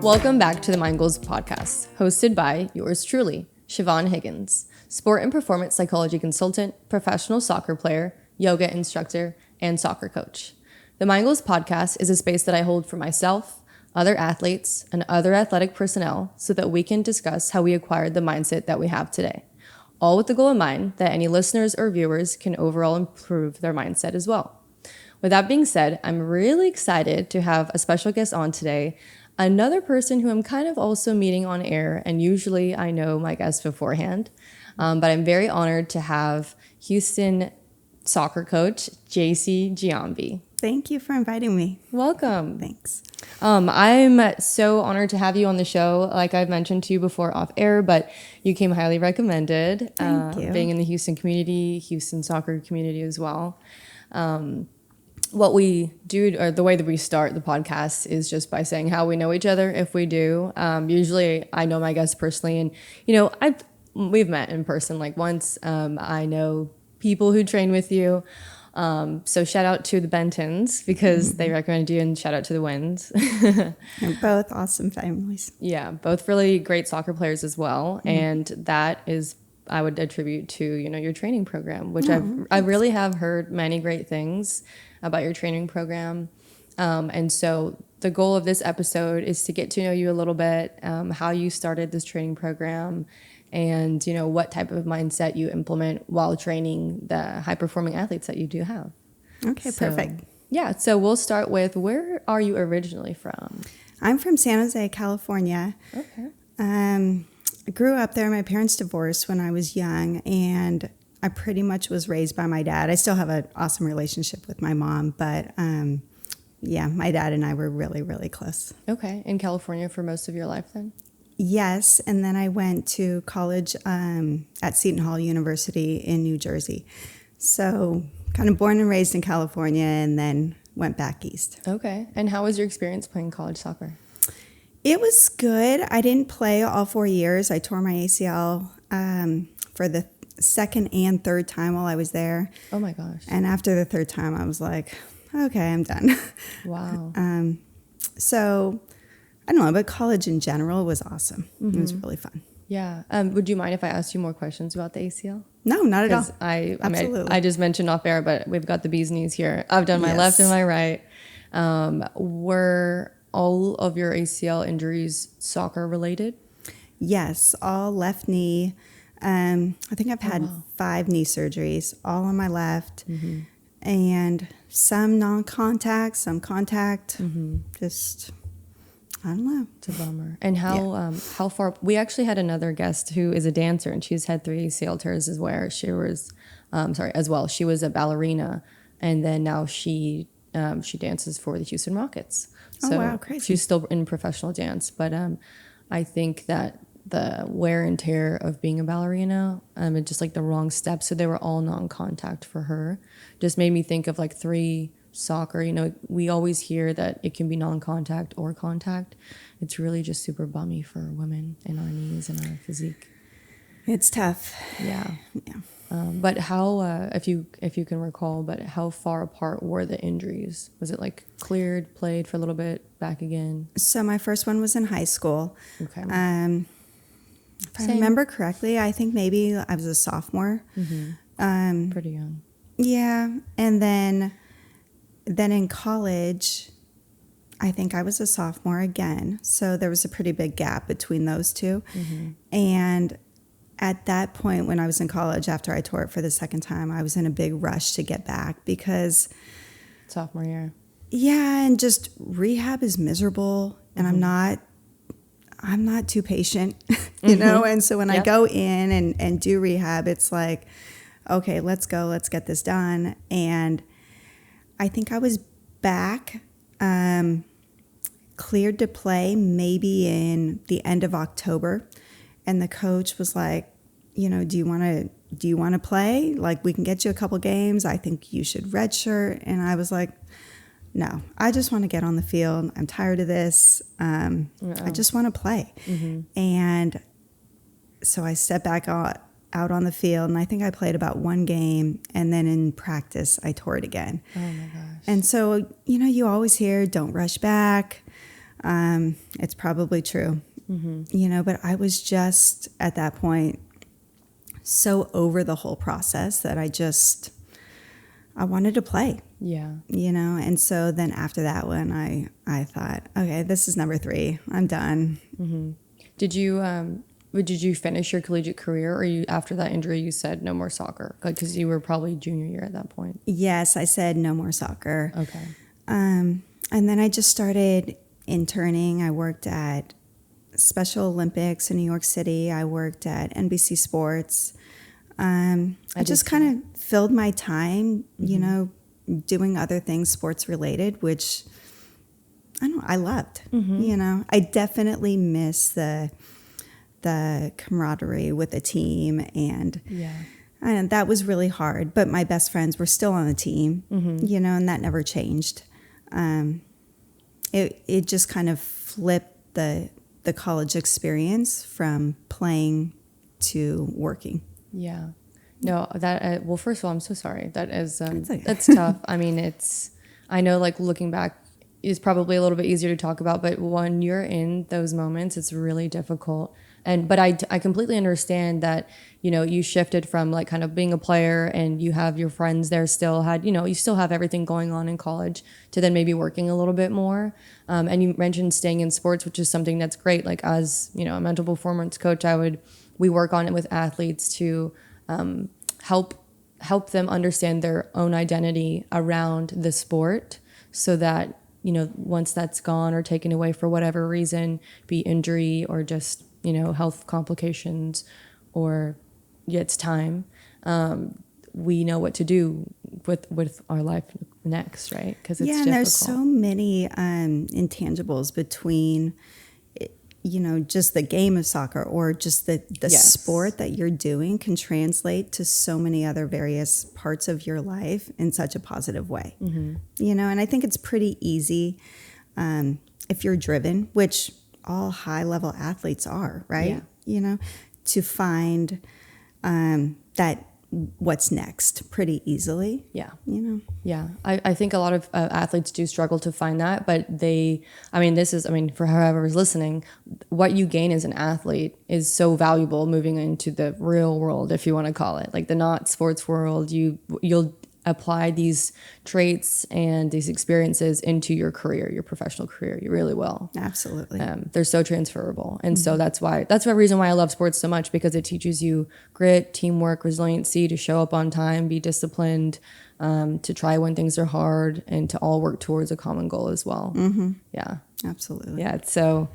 Welcome back to the Mind Goals podcast, hosted by yours truly, Siobhan Higgins, sport and performance psychology consultant, professional soccer player, yoga instructor, and soccer coach. The Mind Goals podcast is a space that I hold for myself, other athletes, and other athletic personnel so that we can discuss how we acquired the mindset that we have today, all with the goal in mind that any listeners or viewers can overall improve their mindset as well. With that being said, I'm really excited to have a special guest on today, another person who I'm kind of also meeting on air, and usually I know my guests beforehand, but I'm very honored to have Houston soccer coach, Jacy Giambi. Thank you for inviting me. Welcome. Thanks. I'm so honored to have you on the show. Like I've mentioned to you before off air, but you came highly recommended. Thank you. Being in the Houston community, Houston soccer community as well. What we do, or the way that we start the podcast, is just by saying how we know each other, if we do. Usually I know my guests personally, and we've met in person like once. I know people who train with you. So shout out to the Bentons because they recommended you, and shout out to the Winds. They're both awesome families. Yeah, both really great soccer players as well. And that is, I would attribute to, your training program, which I really have heard many great things about your training program. And so the goal of this episode is to get to know you a little bit, how you started this training program, and what type of mindset you implement while training the high-performing athletes that you do have. Okay, perfect. Yeah, so we'll start with, where are you originally from? I'm from San Jose, California. Okay. I grew up there. My parents divorced when I was young, and I pretty much was raised by my dad. I still have an awesome relationship with my mom, but my dad and I were really, really close. Okay, in California for most of your life then? Yes, and then I went to college at Seton Hall University in New Jersey. So kind of born and raised in California, and then went back east. Okay, and how was your experience playing college soccer? It was good. I didn't play all 4 years. I tore my ACL for the second and third time while I was there. Oh my gosh. And after the third time, I was like, okay, I'm done. Wow. So I don't know, but college in general was awesome. It was really fun. Yeah. Would you mind if I asked you more questions about the ACL? No, not at all. Absolutely. I just mentioned off air, but we've got the bee's knees here. I've done my left and my right. Were all of your ACL injuries soccer related? Yes, all left knee. I think I've had 5 knee surgeries, all on my left, and some non-contact, some contact. Just, I don't know. It's a bummer. And how far? We actually had another guest who is a dancer, and she's had 3 ACL tears as well. She was, She was a ballerina, and then now she dances for the Houston Rockets. So wow, crazy. She's still in professional dance, but I think that the wear and tear of being a ballerina, and just like the wrong steps, so they were all non-contact for her, just made me think of like 3 soccer. We always hear that it can be non-contact or contact. It's really just super bummy for women and our knees and our physique. It's tough. Yeah. Yeah. But how, if you can recall, but how far apart were the injuries? Was it like cleared, played for a little bit, back again? So my first one was in high school. Okay. If I remember correctly, I think maybe I was a sophomore. Pretty young. Yeah. And then in college, I think I was a sophomore again. So there was a pretty big gap between those two. And at that point, when I was in college, after I tore it for the second time, I was in a big rush to get back because Sophomore year. Yeah, and just rehab is miserable, and I'm not too patient, you know? And so when I go in and do rehab, it's like, okay, let's go, let's get this done. And I think I was back, cleared to play maybe in the end of October. And the coach was like, do you want to play? Like, we can get you a couple games. I think you should redshirt. And I was like, no, I just want to get on the field. I'm tired of this. I just want to play. And so I stepped back out on the field, and I think I played about 1 game. And then in practice, I tore it again. Oh my gosh. And so, you always hear, don't rush back. It's probably true, you know, but I was just at that point so over the whole process that I wanted to play. Yeah. You know, and so then after that one, I thought, okay, this is number 3. I'm done. Did you finish your collegiate career, or you after that injury you said no more soccer? Like, because you were probably junior year at that point. Yes, I said no more soccer. Okay. And then I just started interning. I worked at Special Olympics in New York City. I worked at NBC Sports. I just kind of filled my time, you know, doing other things sports related, which I loved. You know, I definitely miss the camaraderie with the team, and that was really hard. But my best friends were still on the team, you know, and that never changed. It just kind of flipped the college experience from playing to working. Yeah. No, that, well, first of all, I'm so sorry. That is, okay. that's tough. I mean, I know, like, looking back is probably a little bit easier to talk about, but when you're in those moments, it's really difficult. But I completely understand that, you know, you shifted from like kind of being a player and you have your friends there you still have everything going on in college, to then maybe working a little bit more. And you mentioned staying in sports, which is something that's great. Like, as, you know, a mental performance coach, we work on it with athletes to help them understand their own identity around the sport, so that, you know, once that's gone or taken away for whatever reason, be injury or just, you know, health complications, or it's time, we know what to do with our life next, right? Because it's difficult. And there's so many intangibles between, you know, just the game of soccer, or just the sport that you're doing can translate to so many other various parts of your life in such a positive way. You know, and I think it's pretty easy if you're driven, which all high-level athletes are, right? Yeah. You know, to find that what's next pretty easily. Yeah. You know? Yeah. I think a lot of athletes do struggle to find that, but for whoever's listening, what you gain as an athlete is so valuable moving into the real world, if you want to call it, like the not sports world. You'll apply these traits and these experiences into your career, your professional career. You really will. Absolutely. They're so transferable. And so that's the reason why I love sports so much, because it teaches you grit, teamwork, resiliency, to show up on time, be disciplined, to try when things are hard, and to all work towards a common goal as well. Yeah. Absolutely. Yeah. So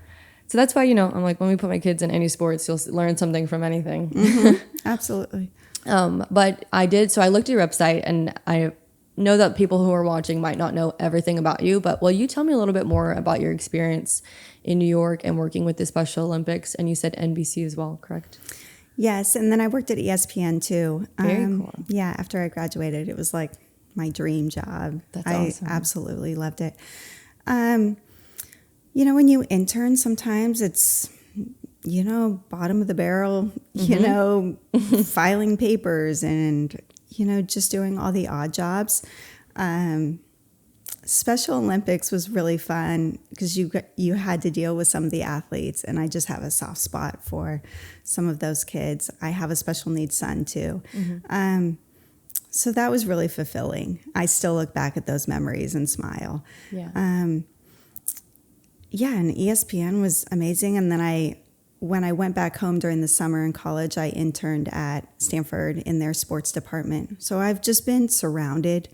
that's why, you know, I'm like, when we put my kids in any sports, you'll learn something from anything. Absolutely. But I looked at your website, and I know that people who are watching might not know everything about you, but will you tell me a little bit more about your experience in New York and working with the Special Olympics? And you said NBC as well, correct? Yes. And then I worked at ESPN too. Very cool. Yeah. After I graduated, it was like my dream job. That's awesome. I absolutely loved it. You know, when you intern, sometimes it's, you know, bottom of the barrel, you know, filing papers and, you know, just doing all the odd jobs. Special Olympics was really fun because you had to deal with some of the athletes, and I just have a soft spot for some of those kids. I have a special needs son too. So that was really fulfilling. I still look back at those memories and smile. Yeah. And ESPN was amazing. And then when I went back home during the summer in college, I interned at Stanford in their sports department. So I've just been surrounded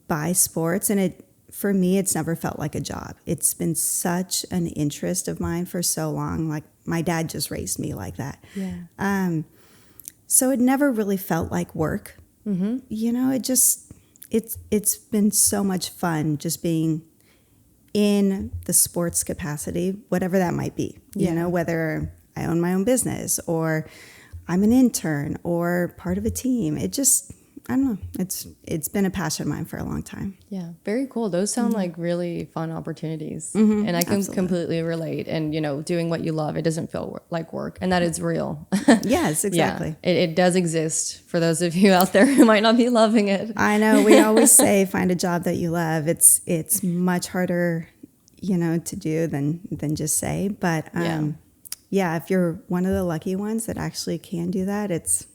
by sports, and for me, it's never felt like a job. It's been such an interest of mine for so long. Like, my dad just raised me like that. Yeah. So it never really felt like work. You know, it's been so much fun just being in the sports capacity, whatever that might be, you know, whether I own my own business or I'm an intern or part of a team. It just, I don't know. It's been a passion of mine for a long time. Yeah. Very cool. Those sound like really fun opportunities. And I can completely relate. And, you know, doing what you love, it doesn't feel like work. And that is real. Yes, exactly. Yeah, it does exist for those of you out there who might not be loving it. I know. We always say, find a job that you love. It's much harder, to do than just say. But yeah, if you're one of the lucky ones that actually can do that, it's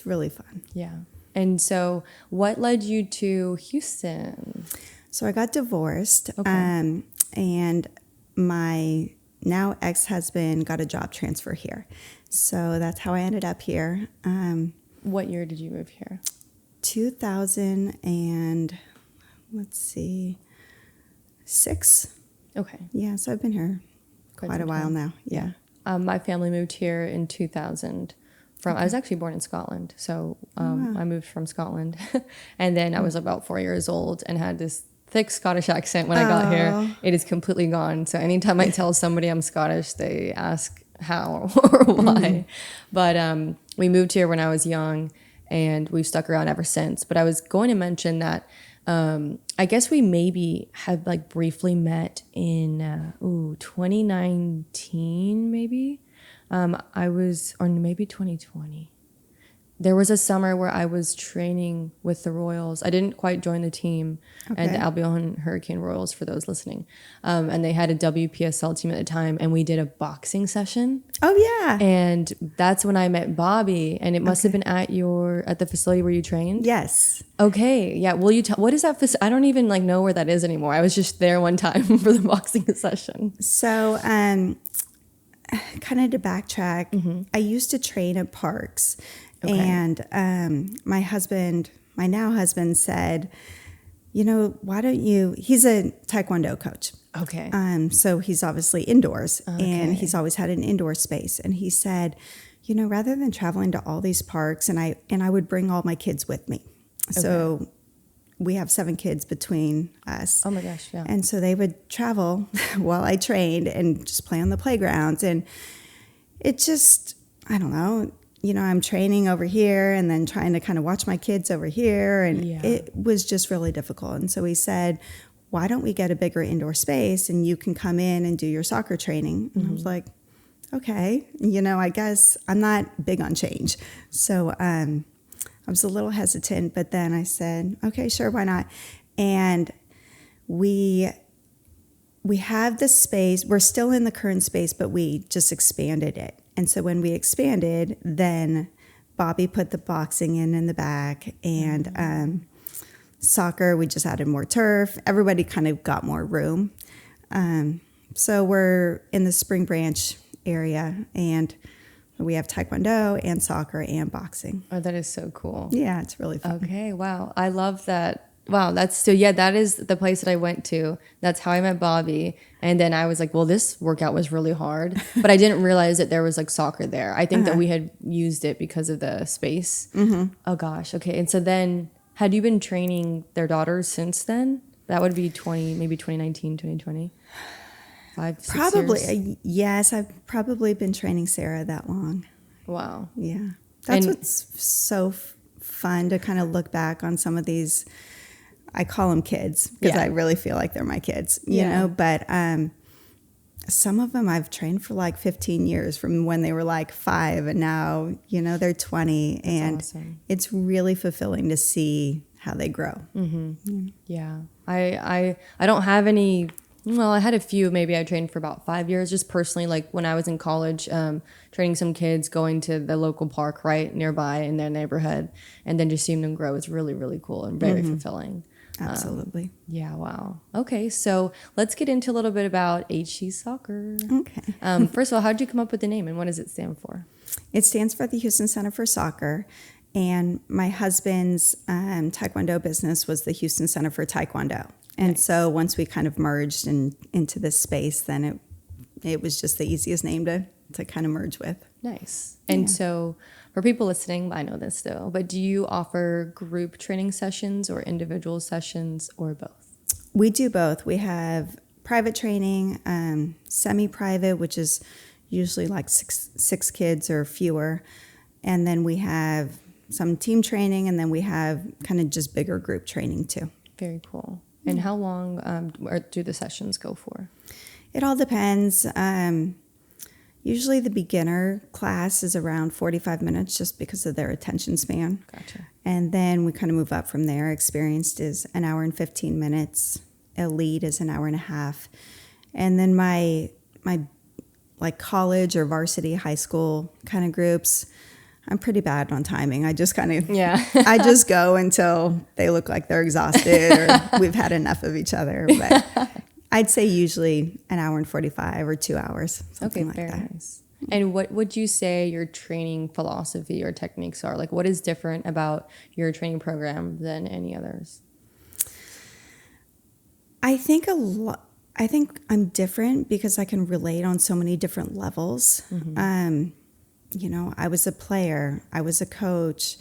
really fun. Yeah. And so what led you to Houston? So I got divorced, Okay. and my now ex-husband got a job transfer here. So that's how I ended up here. What year did you move here? 2000 and let's see, 6. Okay. Yeah, so I've been here quite a while now. Yeah. My family moved here in 2000 I was actually born in Scotland. So I moved from Scotland. And then I was about 4 years old and had this thick Scottish accent when I got here. It is completely gone. So anytime I tell somebody I'm Scottish, they ask how or why. But we moved here when I was young, and we've stuck around ever since. But I was going to mention that I guess we maybe had like briefly met in 2019, maybe. Or maybe 2020. There was a summer where I was training with the Royals. I didn't quite join the team, and the Albion Hurricane Royals, for those listening. And they had a WPSL team at the time, and we did a boxing session. Oh yeah. And that's when I met Bobby, and it must have been at the facility where you trained. Yes. Okay. Yeah. Will you tell, what is that facility? I don't even know where that is anymore. I was just there one time for the boxing session. So, kind of to backtrack, I used to train at parks. Okay. And my now husband said, why don't you, he's a Taekwondo coach. Okay. So he's obviously indoors, and he's always had an indoor space. And he said, rather than traveling to all these parks, and I would bring all my kids with me. Okay. So we have 7 kids between us. Oh my gosh, yeah. And so they would travel while I trained and just play on the playgrounds. And it just, I don't know, I'm training over here and then trying to kind of watch my kids over here. And it was just really difficult. And so he said, why don't we get a bigger indoor space and you can come in and do your soccer training? And I was like, okay, I guess I'm not big on change. So I was a little hesitant, but then I said, okay, sure, why not? And we have the space. We're still in the current space, but we just expanded it. And so when we expanded, then Bobby put the boxing in the back, and soccer, we just added more turf. Everybody kind of got more room. So we're in the Spring Branch area, and we have Taekwondo and soccer and boxing. Oh, that is so cool. Yeah, it's really fun. Okay, wow. I love that. Wow, that is the place that I went to. That's how I met Bobby. And then I was like, well, this workout was really hard. But I didn't realize that there was soccer there. I think that we had used it because of the space. Mm-hmm. Oh gosh, okay. And so then, had you been training their daughters since then? That would be 2019, 2020? 5, 6 probably years? Yes, I've probably been training Sarah that long. Wow. Yeah, that's what's so fun to kind of look back on some of these. I call them kids because I really feel like they're my kids, you know. But some of them I've trained for 15 years, from when they were 5, and now they're 20. That's and awesome. It's really fulfilling to see how they grow. Mm-hmm. Yeah, I don't have any. Well, I had a few. Maybe I trained for about 5 years, just personally. When I was in college, training some kids, going to the local park right nearby in their neighborhood, and then just seeing them grow is really, really cool and very fulfilling. Absolutely. Yeah, wow. Okay, so let's get into a little bit about HC Soccer. Okay. First of all, how did you come up with the name, and what does it stand for? It stands for the Houston Center for Soccer, and my husband's Taekwondo business was the Houston Center for Taekwondo. And nice. So once we kind of merged into this space, then it was just the easiest name to kind of merge with. Nice. And so for people listening, I know this though, but do you offer group training sessions or individual sessions, or both? We do both. We have private training, semi-private, which is usually six kids or fewer. And then we have some team training, and then we have kind of just bigger group training too. Very cool. And how long do the sessions go for? It all depends. Usually the beginner class is around 45 minutes just because of their attention span. Gotcha. And then we kind of move up from there. Experienced is an hour and 15 minutes. elite is an hour and a half. And then my like college or varsity high school kind of groups, I'm pretty bad on timing. I just kind of, I just go until they look like they're exhausted or we've had enough of each other. But I'd say usually an hour and 45 or 2 hours, something like very that. Nice. And what would you say your training philosophy or techniques are? Like, what is different about your training program than any others? I think I'm different because I can relate on so many different levels. Mm-hmm. You know, I was a player, I was a coach.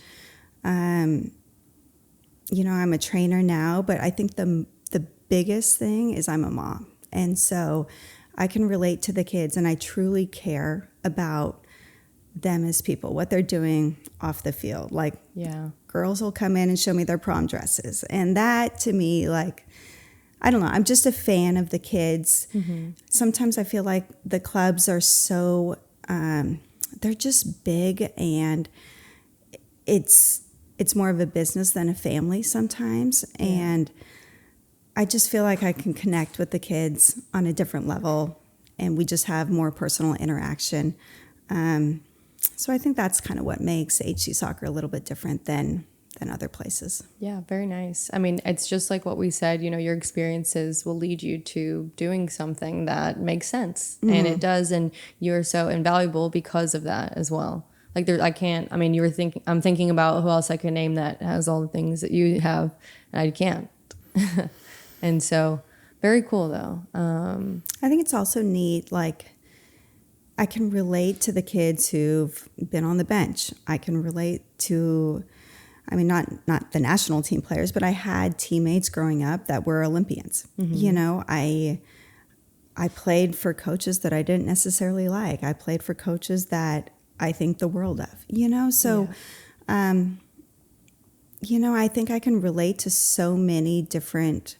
You know, I'm a trainer now, but I think the biggest thing is I'm a mom. And so I can relate to the kids, and I truly care about them as people, what they're doing off the field. Like, girls will come in and show me their prom dresses. And that, to me, like, I don't know, I'm just a fan of the kids. Mm-hmm. Sometimes I feel like the clubs are so, they're just big, and it's more of a business than a family sometimes. Yeah. And I just feel like I can connect with the kids on a different level, and we just have more personal interaction. So I think that's kind of what makes HC soccer a little bit different than other places. Yeah, very nice. I mean, it's just like what we said, you know, your experiences will lead you to doing something that makes sense. Mm-hmm. And it does, and you're so invaluable because of that as well. Like I'm thinking about who else I could name that has all the things that you have, and I can't. And so, very cool though. I think it's also neat, like, I can relate to the kids who've been on the bench. I can relate to, I mean, not the national team players, but I had teammates growing up that were Olympians. Mm-hmm. You know, I played for coaches that I didn't necessarily like. I played for coaches that I think the world of, you know? So, you know, I think I can relate to so many different,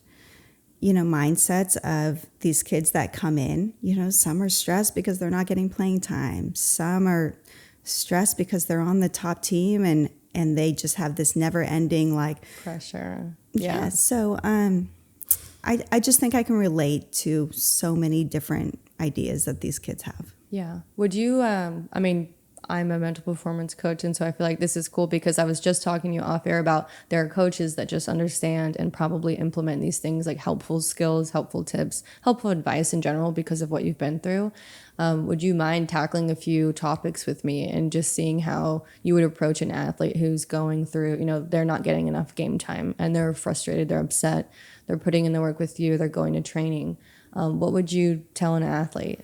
you know, mindsets of these kids that come in. You know, some are stressed because they're not getting playing time. Some are stressed because they're on the top team and they just have this never ending, like, pressure. Yeah. So I just think I can relate to so many different ideas that these kids have. Yeah. Would you, I mean, I'm a mental performance coach, and so I feel like this is cool because I was just talking to you off air about there are coaches that just understand and probably implement these things, like helpful skills, helpful tips, helpful advice in general because of what you've been through. Would you mind tackling a few topics with me and just seeing how you would approach an athlete who's going through, you know, they're not getting enough game time and they're frustrated, they're upset, they're putting in the work with you, they're going to training. What would you tell an athlete?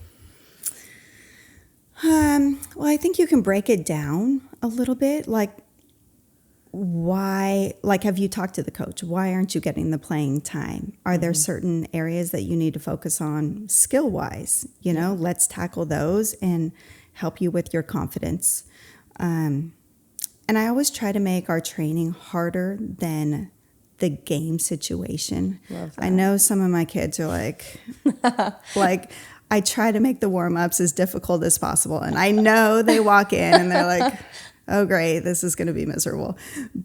Well, I think you can break it down a little bit. Like, why, like, have you talked to the coach? Why aren't you getting the playing time? Are there certain areas that you need to focus on skill-wise? You know, let's tackle those and help you with your confidence. And I always try to make our training harder than the game situation. I know some of my kids are like, I try to make the warm-ups as difficult as possible. And I know they walk in and they're like, oh, great, this is going to be miserable.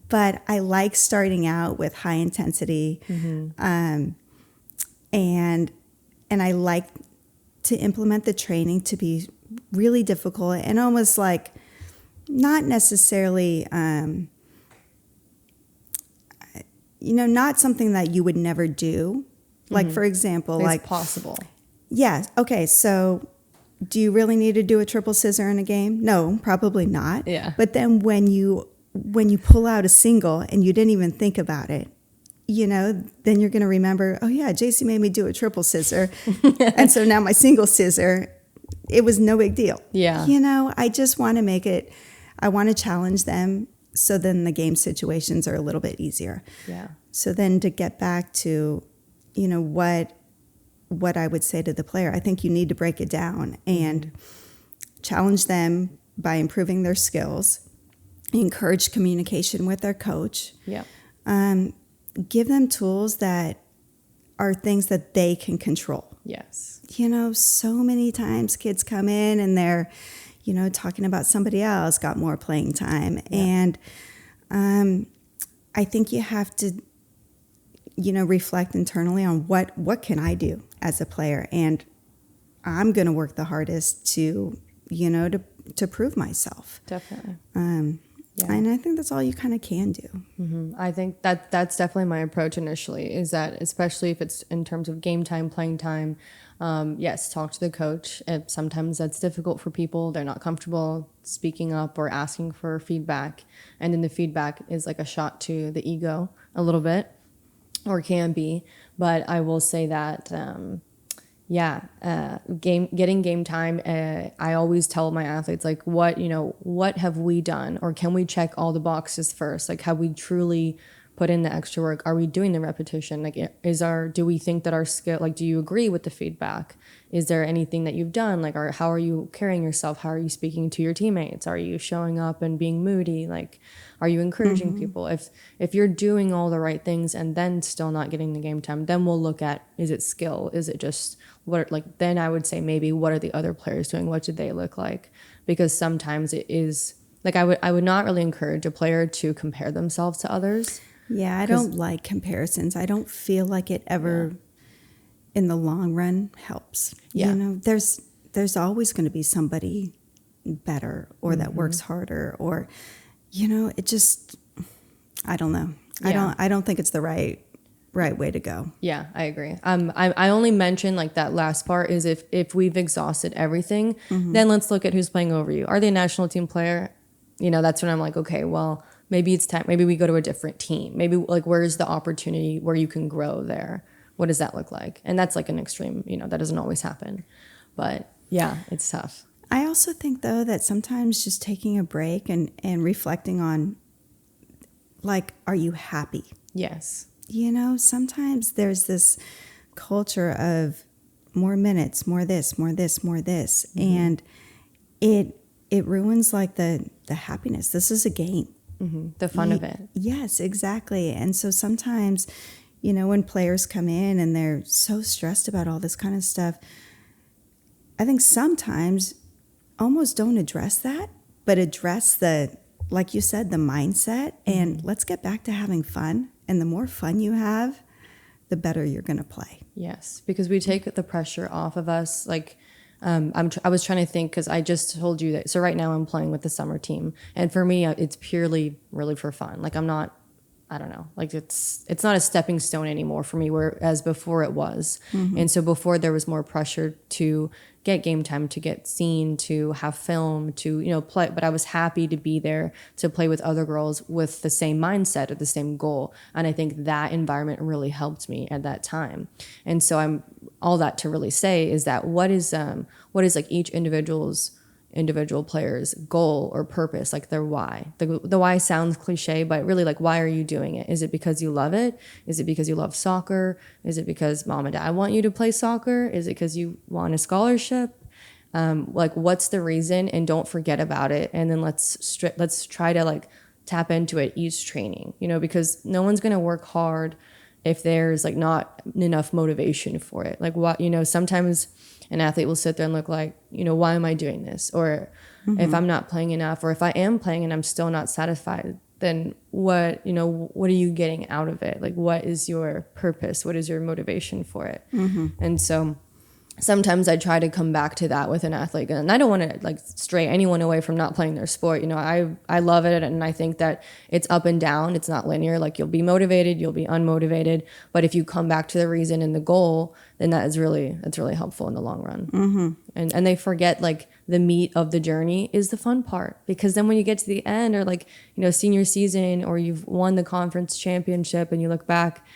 But I like starting out with high intensity. Mm-hmm. And I like to implement the training to be really difficult and almost like not necessarily, you know, not something that you would never do. Like, for example, like possible. Yeah. Okay. So do you really need to do a triple scissor in a game? No, probably not. Yeah. But then when you pull out a single and you didn't even think about it, you know, then you're going to remember, oh yeah, Jacy made me do a triple scissor. And so now my single scissor, it was no big deal. Yeah. You know, I just want to make it, I want to challenge them. So then the game situations are a little bit easier. Yeah. So then to get back to, you know, what I would say to the player, I think you need to break it down and challenge them by improving their skills, encourage communication with their coach. Yeah. Give them tools that are things that they can control. Yes. You know, so many times kids come in and they're, you know, talking about somebody else got more playing time. Yeah. And I think you have to reflect internally on what can I do as a player, and I'm going to work the hardest to to prove myself. Definitely. Yeah. And I think that's all you kind of can do. Mm-hmm. I think that's definitely my approach initially, is that especially if it's in terms of game time, playing time, yes, talk to the coach. Sometimes that's difficult for people. They're not comfortable speaking up or asking for feedback. And then the feedback is like a shot to the ego a little bit, or can be. But I will say that getting game time, I always tell my athletes, like, what have we done, or can we check all the boxes first? Like, have we truly put in the extra work? Are we doing the repetition? Like, do we think that our skill, like, do you agree with the feedback? Is there anything that you've done? Like, how are you carrying yourself? How are you speaking to your teammates? Are you showing up and being moody? Like, are you encouraging people? If you're doing all the right things and then still not getting the game time, then we'll look at, is it skill? Is it just then I would say, maybe, what are the other players doing? What did they look like? Because sometimes it is like, I would not really encourage a player to compare themselves to others. Yeah, I don't like comparisons. I don't feel like it ever, in the long run, helps. Yeah. There's always going to be somebody better, or that works harder, or, it just, I don't know. Yeah. I don't think it's the right way to go. Yeah, I agree. I only mention, like, that last part is if we've exhausted everything, then let's look at who's playing over you. Are they a national team player? That's when I'm like, okay, well, maybe it's time. Maybe we go to a different team. Maybe, like, where's the opportunity where you can grow there? What does that look like? And that's like an extreme, that doesn't always happen. But yeah, it's tough. I also think, though, that sometimes just taking a break and reflecting on, like, are you happy? Yes. Sometimes there's this culture of more minutes, more this, more this, more this. And it ruins, like, the happiness. This is a game. The fun of it. Yes, exactly. And so sometimes, when players come in and they're so stressed about all this kind of stuff, I think sometimes almost don't address that, but address the, like you said, the mindset, and let's get back to having fun. And the more fun you have, the better you're going to play. Yes, because we take the pressure off of us. Like, I was trying to think, because I just told you that. So right now I'm playing with the summer team, and for me, it's purely really for fun. Like, I'm not, I don't know, like, it's not a stepping stone anymore for me, whereas before it was. And so before, there was more pressure to get game time, to get seen, to have film, to play. But I was happy to be there to play with other girls with the same mindset or the same goal. And I think that environment really helped me at that time. And so I'm all that to really say is that what is like each individual player's goal or purpose, like their why. The why sounds cliche, but really, like, why are you doing it? Is it because you love it? Is it because you love soccer? Is it because mom and dad want you to play soccer? Is it because you want a scholarship? Like, what's the reason? And don't forget about it. And then let's try to, like, tap into it each training, because no one's going to work hard if there's, like, not enough motivation for it. Like, what, sometimes an athlete will sit there and look like, why am I doing this? Or if I'm not playing enough, or if I am playing and I'm still not satisfied, then what are you getting out of it? Like, what is your purpose? What is your motivation for it? And so sometimes I try to come back to that with an athlete, and I don't want to, like, stray anyone away from not playing their sport. I love it, and I think that it's up and down. It's not linear. Like, you'll be motivated, you'll be unmotivated, but if you come back to the reason and the goal, then that's really helpful in the long run. And they forget, like, the meat of the journey is the fun part, because then when you get to the end, or, like, senior season, or you've won the conference championship and you look back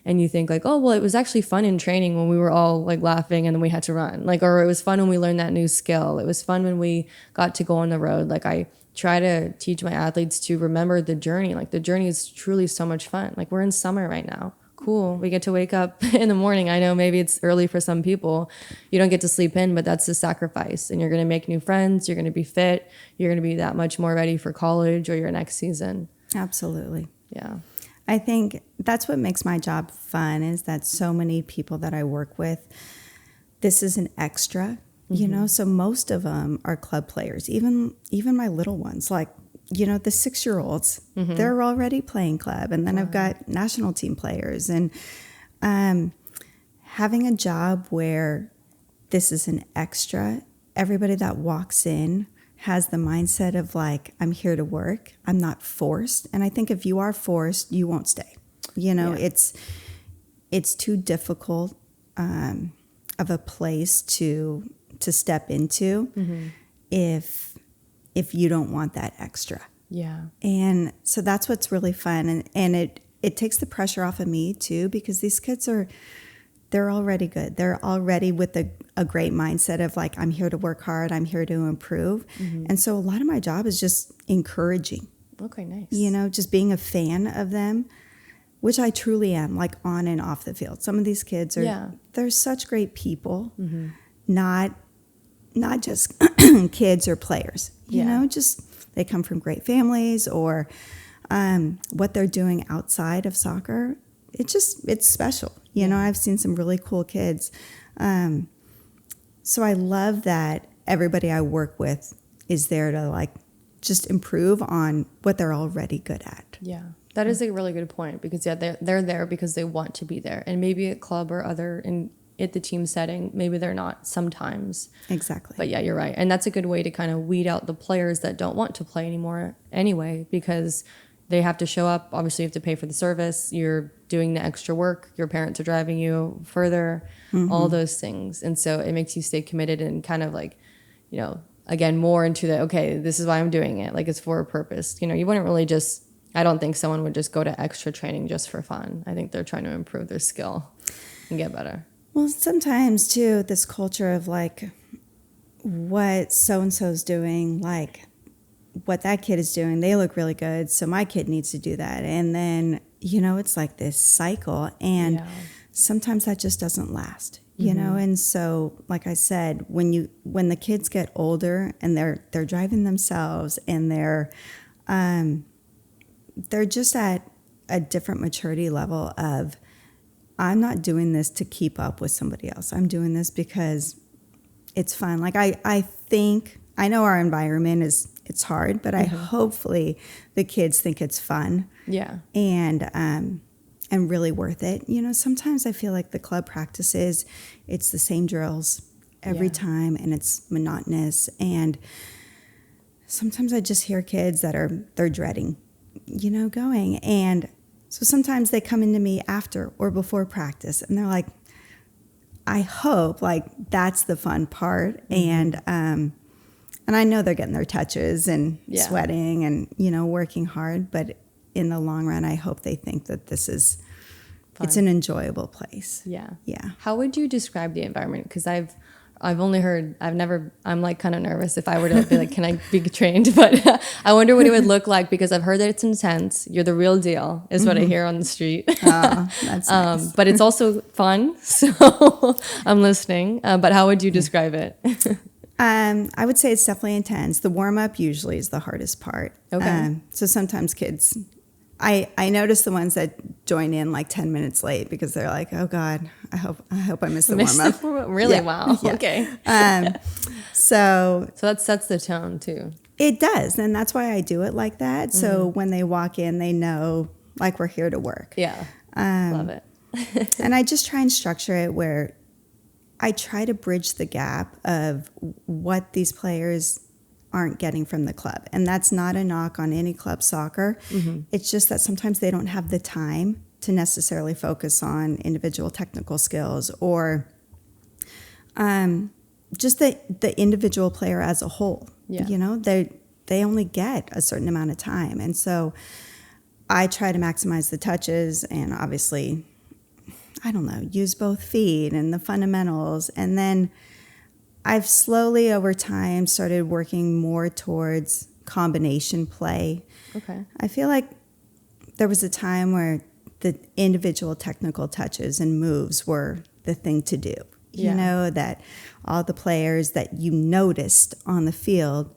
and you think, like, oh, well, it was actually fun in training when we were all, like, laughing and then we had to run. Like, or it was fun when we learned that new skill. It was fun when we got to go on the road. Like, I try to teach my athletes to remember the journey. Like, the journey is truly so much fun. Like, we're in summer right now. Cool. We get to wake up in the morning. I know maybe it's early for some people. You don't get to sleep in, but that's the sacrifice. And you're going to make new friends. You're going to be fit. You're going to be that much more ready for college or your next season. Absolutely. Yeah. I think that's what makes my job fun, is that so many people that I work with, this is an extra, so most of them are club players, even my little ones. Like, the 6-year-olds, they're already playing club. And then I've got national team players. And having a job where this is an extra, everybody that walks in has the mindset of like, I'm here to work. I'm not forced. And I think if you are forced, you won't stay. It's too difficult of a place to step into if you don't want that extra. Yeah. And so that's what's really fun. And it takes the pressure off of me too, because these kids they're already good. They're already with a great mindset of like, I'm here to work hard. I'm here to improve. And so a lot of my job is just encouraging. Okay, nice. Just being a fan of them, which I truly am, like on and off the field. Some of these kids they're such great people, not just kids or players, just they come from great families or what they're doing outside of soccer. It's special. I've seen some really cool kids. So I love that everybody I work with is there to like just improve on what they're already good at. Yeah. That is a really good point because they're there because they want to be there. And maybe at club or at the team setting, maybe they're not sometimes. Exactly. But yeah, you're right. And that's a good way to kind of weed out the players that don't want to play anymore anyway, because they have to show up. Obviously, you have to pay for the service. You're doing the extra work. Your parents are driving you further, all those things. And so it makes you stay committed and kind of like, again, more into okay, this is why I'm doing it. Like it's for a purpose. You wouldn't really I don't think someone would just go to extra training just for fun. I think they're trying to improve their skill and get better. Well, sometimes too, this culture of like what so-and-so's doing, like what that kid is doing, they look really good, so my kid needs to do that. And then, it's like this cycle. And sometimes that just doesn't last, And so, like I said, when the kids get older and they're driving themselves and they're just at a different maturity level of, I'm not doing this to keep up with somebody else. I'm doing this because it's fun. Like I know our environment it's hard, but I hopefully the kids think it's fun. Yeah. And really worth it. Sometimes I feel like the club practices, it's the same drills every time and it's monotonous. And sometimes I just hear kids they're dreading, going. And so sometimes they come into me after or before practice and they're like, I hope like that's the fun part. And I know they're getting their touches and sweating and, working hard. But in the long run, I hope they think that this is, it's an enjoyable place. Yeah. Yeah. How would you describe the environment? Because I've only heard, I'm like kind of nervous if I were to be like, can I be trained? But I wonder what it would look like because I've heard that it's intense. You're the real deal is what I hear on the street. Oh, that's nice. But it's also fun. So I'm listening. But how would you describe it? I would say it's definitely intense. The warm-up usually is the hardest part. Okay. So sometimes kids, I notice the ones that join in like 10 minutes late because they're like, oh God, I hope I missed the warm-up. Really? Yeah. Wow. Yeah. Okay. So that sets the tone too. It does. And that's why I do it like that. So when they walk in, they know like we're here to work. Yeah. Love it. And I just try and structure it where I try to bridge the gap of what these players aren't getting from the club. And that's not a knock on any club soccer. It's just that sometimes they don't have the time to necessarily focus on individual technical skills or just the individual player as a whole. Yeah. They only get a certain amount of time. And so I try to maximize the touches and obviously, I don't know, use both feet and the fundamentals. And then I've slowly over time started working more towards combination play. Okay. I feel like there was a time where the individual technical touches and moves were the thing to do. Yeah. That all the players that you noticed on the field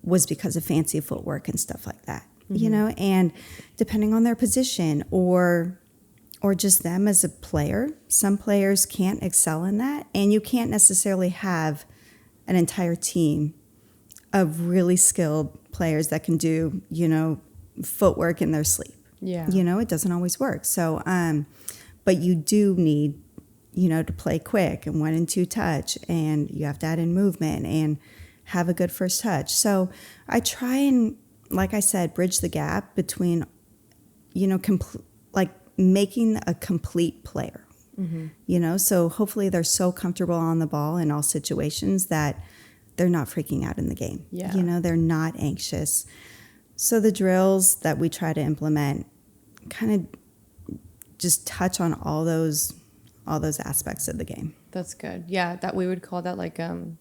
was because of fancy footwork and stuff like that. And depending on their position or just them as a player, some players can't excel in that, and you can't necessarily have an entire team of really skilled players that can do, footwork in their sleep. Yeah. It doesn't always work. So, but you do need, to play quick and 1 and 2 touch, and you have to add in movement and have a good first touch. So I try and, like I said, bridge the gap between, making a complete player. So hopefully they're so comfortable on the ball in all situations that they're not freaking out in the game. Yeah. They're not anxious. So the drills that we try to implement kind of just touch on all those aspects of the game. That's good. Yeah, that we would call that like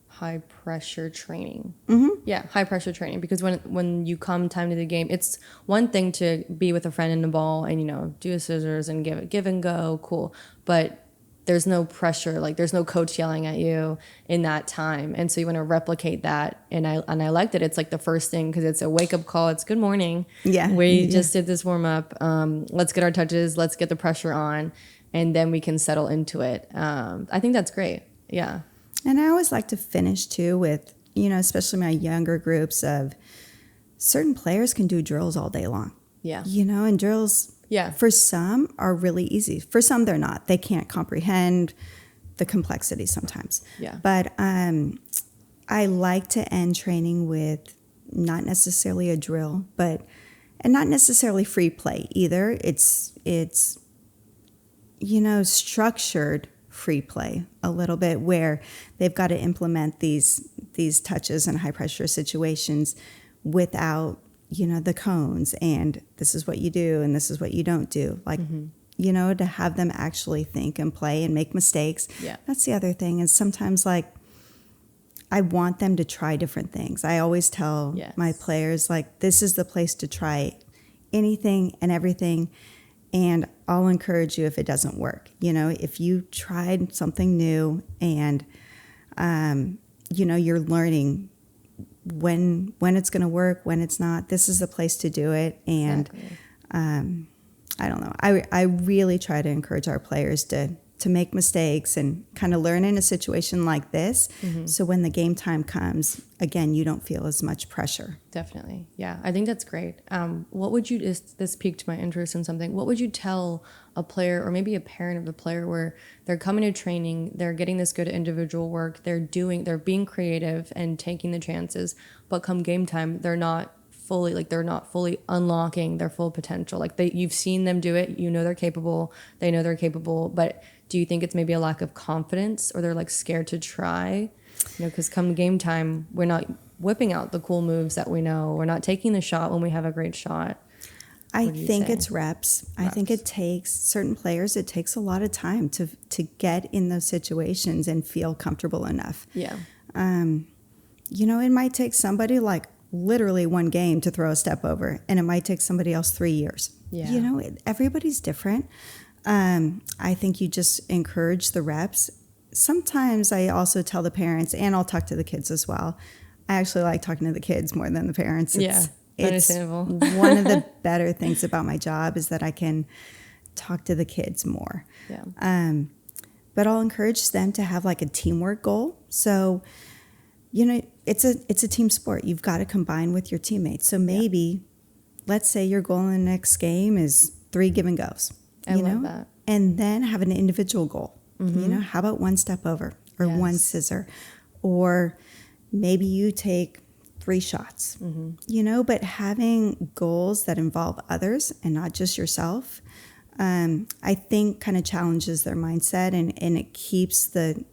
high pressure training. Mm-hmm. Yeah, high pressure training, because when you come time to the game, it's one thing to be with a friend in the ball and do a scissors and give and go, cool. But there's no pressure, like there's no coach yelling at you in that time, and so you want to replicate that. And I liked it. It's like the first thing, because it's a wake up call. It's good morning. Yeah, we just did this warm up. Let's get our touches. Let's get the pressure on. And then we can settle into it. I think that's great. Yeah. And I always like to finish too with, especially my younger groups, of certain players can do drills all day long. Yeah. And drills, for some are really easy. For some, they're not. They can't comprehend the complexity sometimes. Yeah. But I like to end training with not necessarily a drill, and not necessarily free play either. It's structured free play a little bit, where they've got to implement these touches in high pressure situations without, the cones, and this is what you do and this is what you don't do. Like, to have them actually think and play and make mistakes. Yeah. That's the other thing, is sometimes like I want them to try different things. I always tell my players, like, this is the place to try anything and everything. And I'll encourage you if it doesn't work. If you tried something new and, you're learning when it's going to work, when it's not, this is the place to do it. And I don't know. I really try to encourage our players to make mistakes and kind of learn in a situation like this. So when the game time comes, again, you don't feel as much pressure. Definitely. Yeah, I think that's great. What would you, this piqued my interest in something, what would you tell a player, or maybe a parent of a player, where they're coming to training, they're getting this good individual work, they're being creative and taking the chances, but come game time, they're not fully unlocking their full potential. Like you've seen them do it, they're capable, they know they're capable, but do you think it's maybe a lack of confidence, or they're like scared to try? Because come game time, we're not whipping out the cool moves that we know. We're not taking the shot when we have a great shot. I think it's reps. I think it takes certain players, it takes a lot of time to get in those situations and feel comfortable enough. Yeah. It might take somebody like literally one game to throw a step over, and it might take somebody else 3 years. Yeah. Everybody's different. I think you just encourage the reps. Sometimes I also tell the parents, and I'll talk to the kids as well. I actually like talking to the kids more than the parents. It's understandable. One of the better things about my job is that I can talk to the kids more. Yeah. But I'll encourage them to have like a teamwork goal. So, it's a team sport. You've got to combine with your teammates. So maybe, let's say your goal in the next game is 3 give and goes. I love that. And then have an individual goal. How about 1 step over, or 1 scissor, or maybe you take 3 shots, but having goals that involve others and not just yourself, I think kind of challenges their mindset, and it keeps the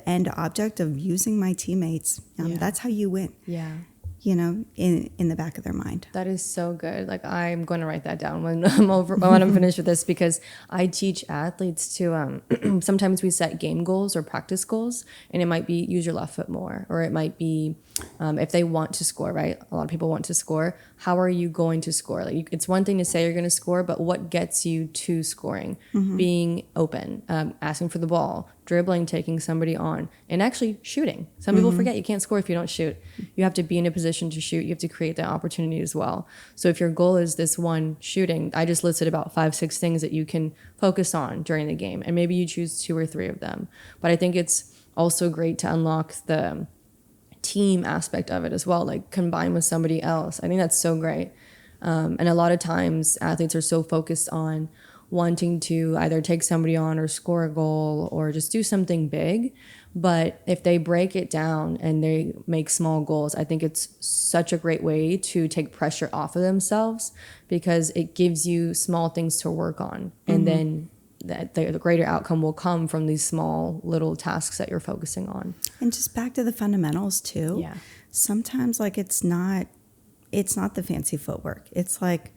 end object of using my teammates. That's how you win. Yeah. In the back of their mind. That is so good. Like, I'm going to write that down when I'm finished with this, because I teach athletes to, sometimes we set game goals or practice goals, and it might be use your left foot more, or it might be, if they want to score, right? A lot of people want to score. How are you going to score? Like, it's one thing to say you're going to score, but what gets you to scoring? Being open, asking for the ball, dribbling, taking somebody on, and actually shooting. Some people forget you can't score if you don't shoot. You have to be in a position to shoot. You have to create that opportunity as well. So if your goal is this one shooting, I just listed about 5-6 things that you can focus on during the game, and maybe you choose 2 or 3 of them. But I think it's also great to unlock the team aspect of it as well, like combine with somebody else. I think that's so great. And a lot of times athletes are so focused on wanting to either take somebody on or score a goal or just do something big. But if they break it down and they make small goals, I think it's such a great way to take pressure off of themselves, because it gives you small things to work on. And then the greater outcome will come from these small little tasks that you're focusing on. And just back to the fundamentals too. Yeah. Sometimes like it's not the fancy footwork. It's like,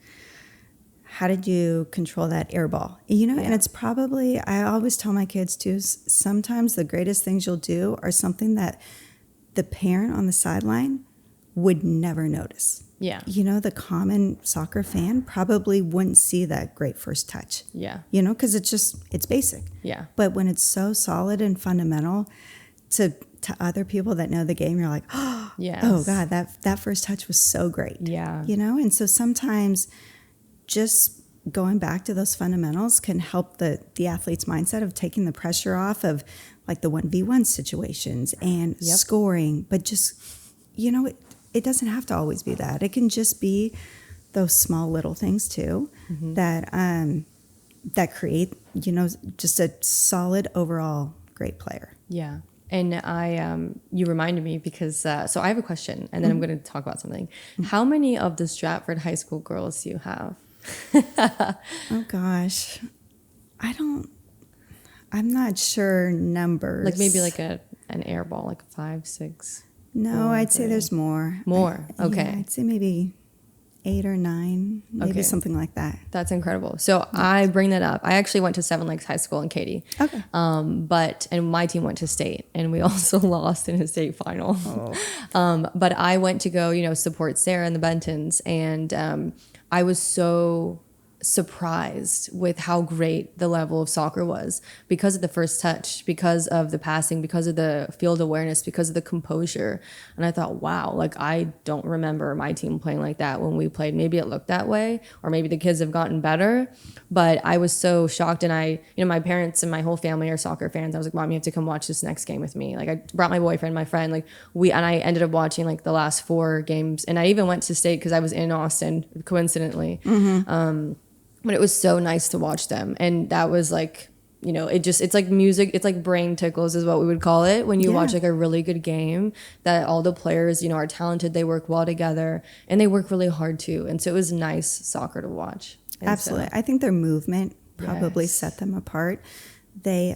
how did you control that air ball? And it's probably, I always tell my kids too, sometimes the greatest things you'll do are something that the parent on the sideline would never notice. Yeah. The common soccer fan probably wouldn't see that great first touch. Yeah. Because it's basic. Yeah. But when it's so solid and fundamental to other people that know the game, you're like, yes. Oh God, that first touch was so great. Yeah. And so sometimes just going back to those fundamentals can help the athlete's mindset of taking the pressure off of like the 1v1 situations and scoring. But just, it doesn't have to always be that. It can just be those small little things too that create, just a solid overall great player. Yeah. And you reminded me because, so I have a question and then I'm going to talk about something. How many of the Stratford High School girls do you have? Oh gosh. I'm not sure numbers. Like maybe like an air ball, like 5, 6. No, I'd say there's more. More. Okay. Yeah, I'd say maybe 8 or 9, maybe something like that. That's incredible. So I bring that up. I actually went to Seven Lakes High School in Katy. Okay. And my team went to state, and we also lost in a state final. But I went to go, support Sarah and the Bentons, and I was so surprised with how great the level of soccer was because of the first touch, because of the passing, because of the field awareness, because of the composure. And I thought, wow, like I don't remember my team playing like that when we played. Maybe it looked that way, or maybe the kids have gotten better, but I was so shocked. And my parents and my whole family are soccer fans. I was like, Mom, you have to come watch this next game with me. Like I brought my boyfriend, my friend, and I ended up watching like the last 4 games. And I even went to state because I was in Austin coincidentally. But it was so nice to watch them. And that was like, it's like music. It's like brain tickles is what we would call it when you watch like a really good game, that all the players, are talented. They work well together and they work really hard too. And so it was nice soccer to watch. And absolutely. I think their movement probably set them apart. They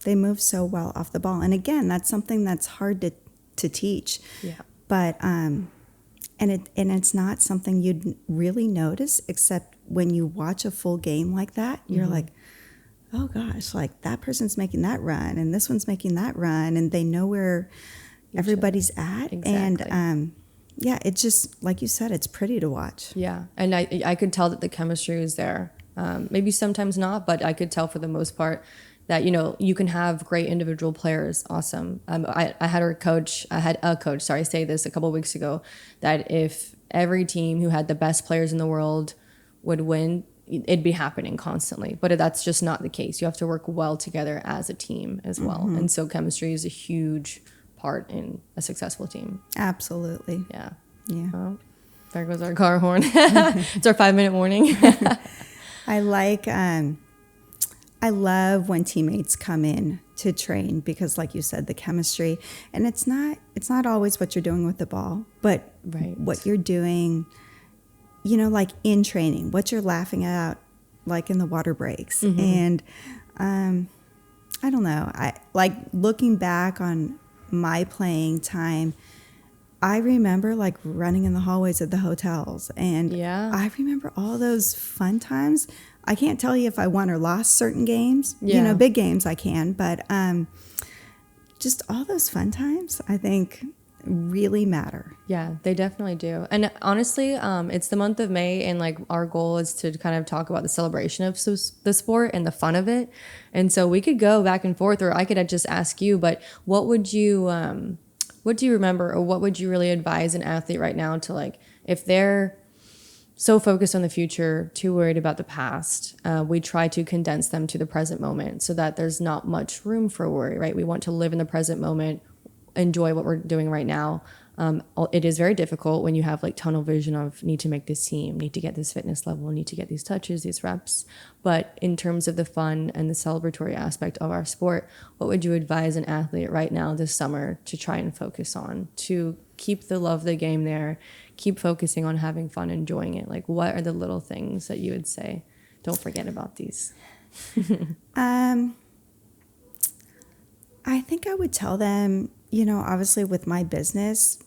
move so well off the ball. And again, that's something that's hard to teach. Yeah. But, and it's not something you'd really notice except when you watch a full game like that. You're like, oh gosh, like that person's making that run and this one's making that run, and they know where everybody's at. Exactly. And it's just like you said, it's pretty to watch. Yeah, and I could tell that the chemistry was there. Maybe sometimes not, but I could tell for the most part that you can have great individual players. Awesome. I had a coach. Sorry, say this a couple of weeks ago, that if every team who had the best players in the world would win, it'd be happening constantly. But that's just not the case. You have to work well together as a team as well. And so chemistry is a huge part in a successful team. Absolutely. Yeah. Oh, there goes our car horn. It's our 5-minute warning. I love when teammates come in to train because, like you said, the chemistry, and it's not always what you're doing with the ball, but what you're doing, like in training, what you're laughing at, like in the water breaks. And I don't know. I like looking back on my playing time. I remember like running in the hallways of the hotels, and I remember all those fun times. I can't tell you if I won or lost certain games, big games I can, but just all those fun times, I think really matter. Yeah, they definitely do. And honestly, it's the month of May, and like our goal is to kind of talk about the celebration of the sport and the fun of it. And so we could go back and forth, or I could just ask you, but what do you remember, or what would you really advise an athlete right now to, like, if they're so focused on the future, too worried about the past, we try to condense them to the present moment so that there's not much room for worry, right? We want to live in the present moment, enjoy what we're doing right now. It is very difficult when you have like tunnel vision of need to make this team, need to get this fitness level, need to get these touches, these reps. But in terms of the fun and the celebratory aspect of our sport, what would you advise an athlete right now this summer to try and focus on to keep the love of the game there, keep focusing on having fun, enjoying it? Like, what are the little things that you would say, don't forget about these? I think I would tell them, obviously with my business,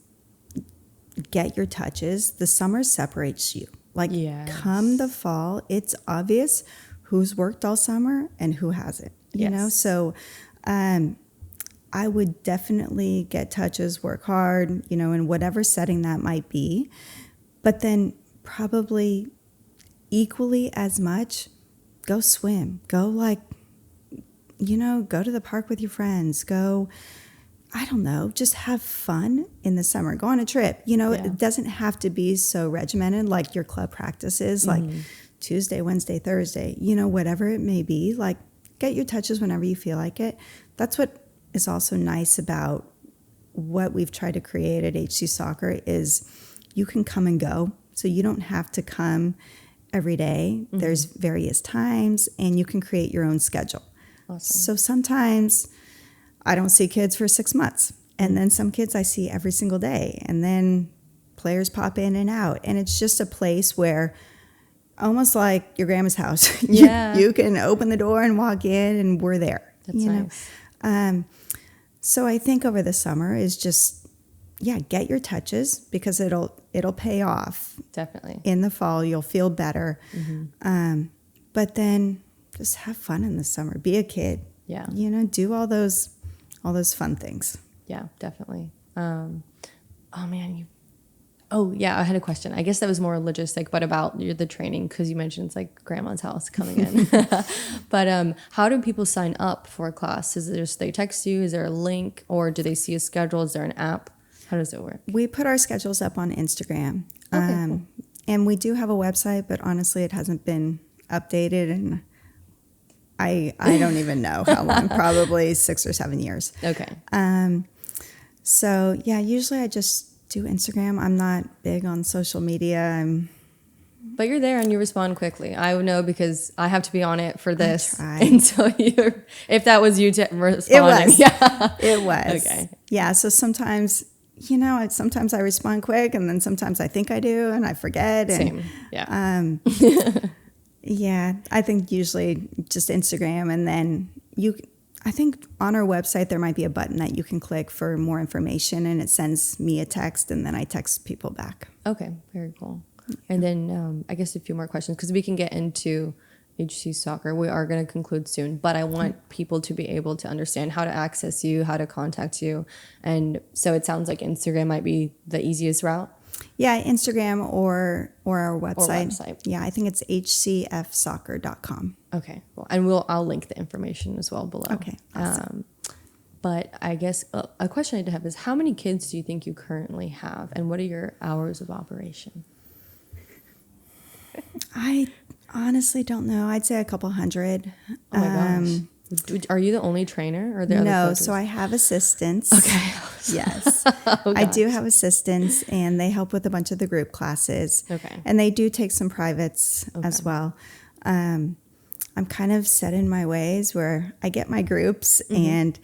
get your touches. The summer separates you. Like, come the fall, it's obvious who's worked all summer and who hasn't, you know? So I would definitely get touches, work hard, in whatever setting that might be. But then probably equally as much, go swim. Go go to the park with your friends. Go, I don't know, just have fun in the summer. Go on a trip. It doesn't have to be so regimented like your club practices, like Tuesday, Wednesday, Thursday, whatever it may be. Like, get your touches whenever you feel like it. That's what is also nice about what we've tried to create at HC Soccer is you can come and go. So you don't have to come every day. There's various times, and you can create your own schedule. Awesome. So sometimes I don't see kids for 6 months, and then some kids I see every single day, and then players pop in and out, and it's just a place where almost like your grandma's house. You can open the door and walk in, and we're there. That's nice. So I think over the summer is just get your touches, because it'll pay off. Definitely. In the fall, you'll feel better. But then just have fun in the summer. Be a kid. Yeah. Do all those fun things. Yeah, definitely. I had a question. I guess that was more logistic, but about the training, because you mentioned it's like grandma's house coming in. But how do people sign up for a class? Is it just they text you? Is there a link, or do they see a schedule? Is there an app? How does it work? We put our schedules up on Instagram. Okay, cool. And we do have a website, but honestly, it hasn't been updated, and I don't even know how long, probably 6 or 7 years. Okay. So usually I just do Instagram. I'm not big on social media. But you're there and you respond quickly. I know because I have to be on it for this. I try. And so if that was you responding. It was. Yeah. It was. Okay. Yeah. So sometimes, sometimes I respond quick, and then sometimes I think I do and I forget. And, same. Yeah. Yeah, I think usually just Instagram, and then I think on our website there might be a button that you can click for more information, and it sends me a text, and then I text people back. Okay, very cool. And then I guess a few more questions, because we can get into HC Soccer. We are going to conclude soon, but I want people to be able to understand how to access you, how to contact you. And so it sounds like Instagram might be the easiest route. Yeah, Instagram or our website. Or website. Yeah, I think it's hcfsoccer.com. Okay, cool. And I'll link the information as well below. Okay, awesome. But I guess a question I did have is, how many kids do you think you currently have, and what are your hours of operation? I honestly don't know. I'd say a couple hundred. Oh my gosh. Are you the only trainer, or are there other No, coaches? so I have assistants. Okay. Yes. Oh, I do have assistants, and they help with a bunch of the group classes. Okay. And they do take some privates as well. I'm kind of set in my ways where I get my groups, and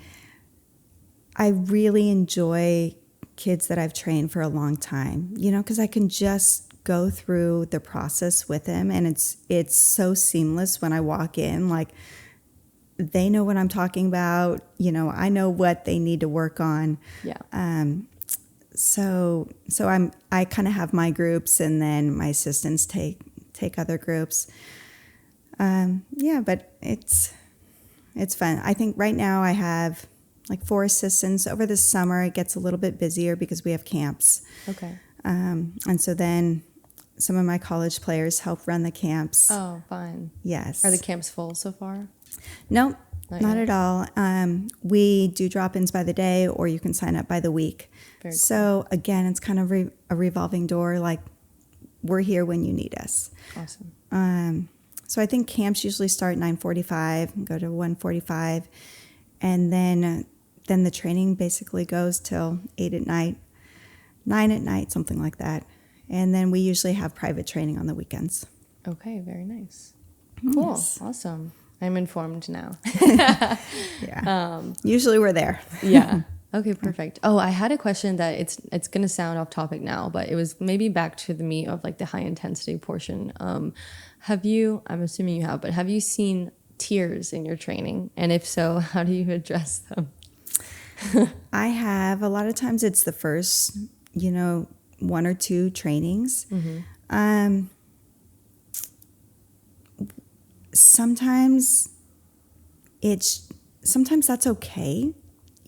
I really enjoy kids that I've trained for a long time, because I can just go through the process with them, and it's so seamless when I walk in. Like, they know what I'm talking about. I know what they need to work on. Yeah. So I kind of have my groups, and then my assistants take other groups. But it's fun. I think right now I have like 4 assistants. Over the summer, it gets a little bit busier because we have camps. Okay. And so then some of my college players help run the camps. Oh, fine. Yes. Are the camps full so far? Nope, not at all. We do drop-ins by the day, or you can sign up by the week. Very cool. So again, it's kind of a revolving door. Like, we're here when you need us. Awesome. So I think camps usually start at 9:45 and go to 1:45, and then then the training basically goes till 8 at night, 9 at night, something like that. And then we usually have private training on the weekends. Okay, very nice. Cool. Yes. Awesome. I'm informed now. Yeah. Usually we're there. Yeah. Okay, perfect. Oh, I had a question that it's going to sound off topic now, but it was maybe back to the meat of like the high intensity portion. I'm assuming you have, but have you seen tears in your training? And if so, how do you address them? I have. A lot of times it's the first, 1 or 2 trainings. Mm-hmm. Sometimes that's okay,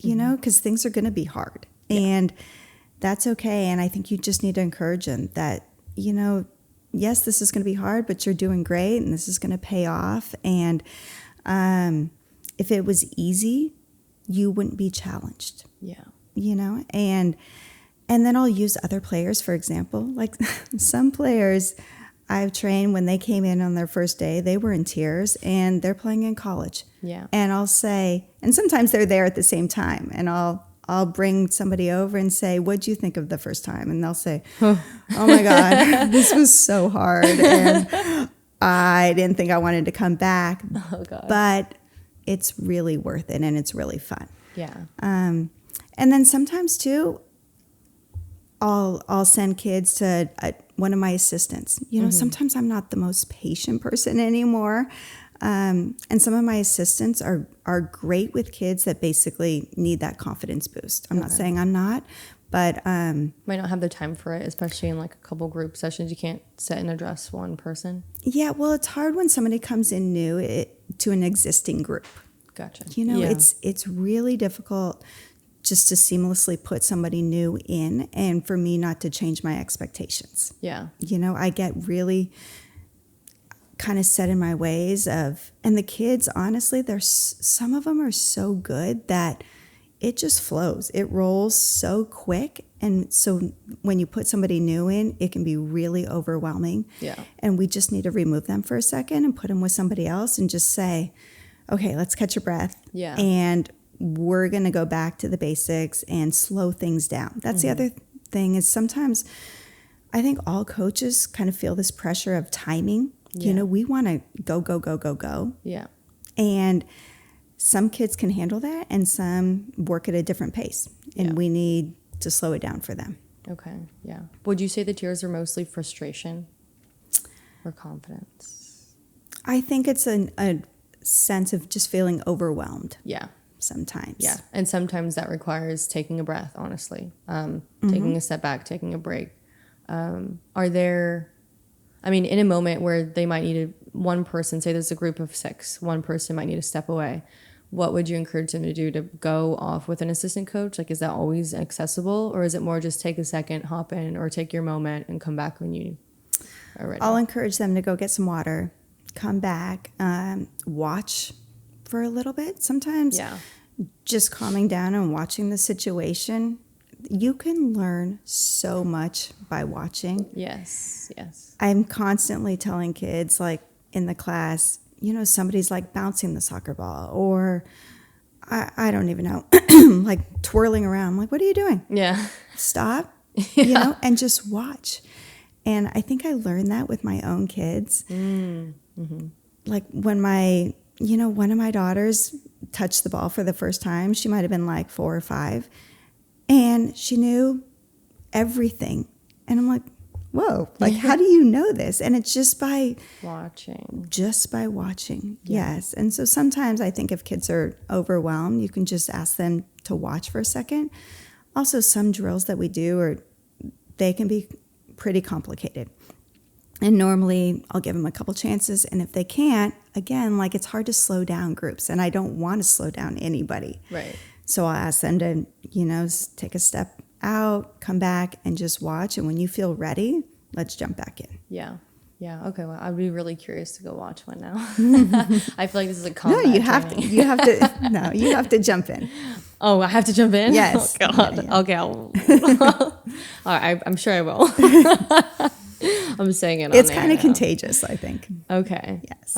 because things are going to be hard, and that's okay. And I think you just need to encourage them that, yes, this is going to be hard, but you're doing great and this is going to pay off. And if it was easy, you wouldn't be challenged. Yeah. And then I'll use other players, for example, like some players I've trained, when they came in on their first day, they were in tears and they're playing in college. Yeah. And I'll say, and sometimes they're there at the same time, and I'll bring somebody over and say, what'd you think of the first time? And they'll say, oh my God, this was so hard. And I didn't think I wanted to come back. Oh God. But it's really worth it and it's really fun. Yeah. And then sometimes too, I'll send kids to one of my assistants. Sometimes I'm not the most patient person anymore. And some of my assistants are great with kids that basically need that confidence boost. I'm not saying I'm not, but might not have the time for it, especially in like a couple group sessions. You can't sit and address one person. Yeah, well, it's hard when somebody comes in new to an existing group. Gotcha. It's really difficult just to seamlessly put somebody new in, and for me not to change my expectations. Yeah. I get really kind of set in my ways and the kids, honestly, some of them are so good that it just flows. It rolls so quick. And so when you put somebody new in, it can be really overwhelming. Yeah. And we just need to remove them for a second and put them with somebody else and just say, okay, let's catch your breath. Yeah. And we're going to go back to the basics and slow things down. That's the other thing, is sometimes I think all coaches kind of feel this pressure of timing. Yeah. We want to go, go, go, go, go. Yeah. And some kids can handle that and some work at a different pace. And we need to slow it down for them. Okay. Yeah. Would you say the tears are mostly frustration or confidence? I think it's a sense of just feeling overwhelmed. Yeah. Sometimes. Yeah. And sometimes that requires taking a breath, honestly. Taking a step back, taking a break. Are there, in a moment where they might need one person, say there's a group of 6, one person might need to step away. What would you encourage them to do? To go off with an assistant coach? Like, is that always accessible? Or is it more just take a second, hop in, or take your moment and come back when you are ready? I'll encourage them to go get some water, come back, watch for a little bit. Sometimes just calming down and watching the situation, you can learn so much by watching. Yes, yes. I'm constantly telling kids, like in the class, somebody's like bouncing the soccer ball, or I don't even know, like twirling around. I'm like, what are you doing? Yeah. Stop, and just watch. And I think I learned that with my own kids. Mm-hmm. Like when one of my daughters touched the ball for the first time, she might have been like 4 or 5, and she knew everything. And I'm like, whoa, like, how do you know this? And it's just by watching. Yes. And so sometimes I think if kids are overwhelmed, you can just ask them to watch for a second. Also, some drills that we do, they can be pretty complicated. And normally I'll give them a couple chances. And if they can't, again, like, it's hard to slow down groups, and I don't want to slow down anybody. Right. So I'll ask them to, take a step out, come back, and just watch. And when you feel ready, let's jump back in. Yeah. Yeah. Okay. Well, I'd be really curious to go watch one now. I feel like this is a combat. No, you have to. No, you have to jump in. Oh, I have to jump in? Yes. Oh, God. Yeah. Okay. All right. I'm sure I will. I'm saying it. It's kind of contagious, I think. Okay. Yes.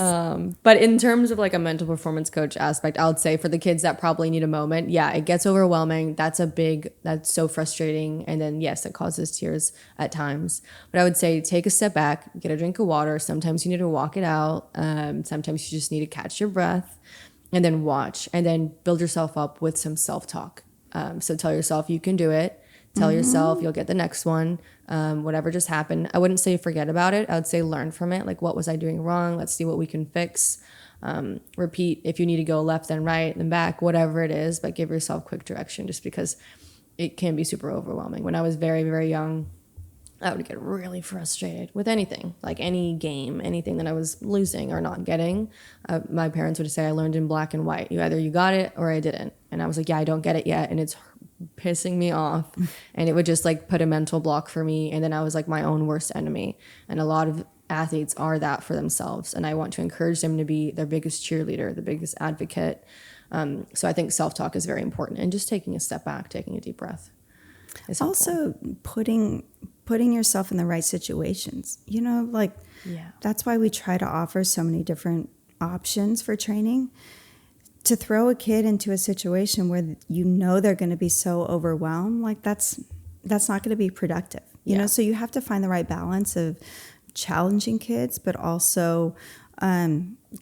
But in terms of like a mental performance coach aspect, I would say for the kids that probably need a moment, yeah, it gets overwhelming. That's so frustrating. And then yes, it causes tears at times. But I would say take a step back, get a drink of water. Sometimes you need to walk it out. Sometimes you just need to catch your breath and then watch and then build yourself up with some self-talk. So tell yourself you can do it. Tell yourself you'll get the next one. Whatever just happened. I wouldn't say forget about it. I would say learn from it. Like, what was I doing wrong? Let's see what we can fix. Repeat if you need to go left, then right, then back, whatever it is. But give yourself quick direction just because it can be super overwhelming. When I was very, very young, I would get really frustrated with anything, like any game, anything that I was losing or not getting. My parents would say I learned in black and white. Either you got it or I didn't. And I was like, yeah, I don't get it yet. And it's pissing me off. And it would just like put a mental block for me. And then I was like my own worst enemy. And a lot of athletes are that for themselves. And I want to encourage them to be their biggest cheerleader, the biggest advocate. So I think self-talk is very important. And just taking a step back, taking a deep breath. Also putting yourself in the right situations, that's why we try to offer so many different options for training. To throw a kid into a situation where they're going to be so overwhelmed, like that's not going to be productive, you know? So you have to find the right balance of challenging kids, but also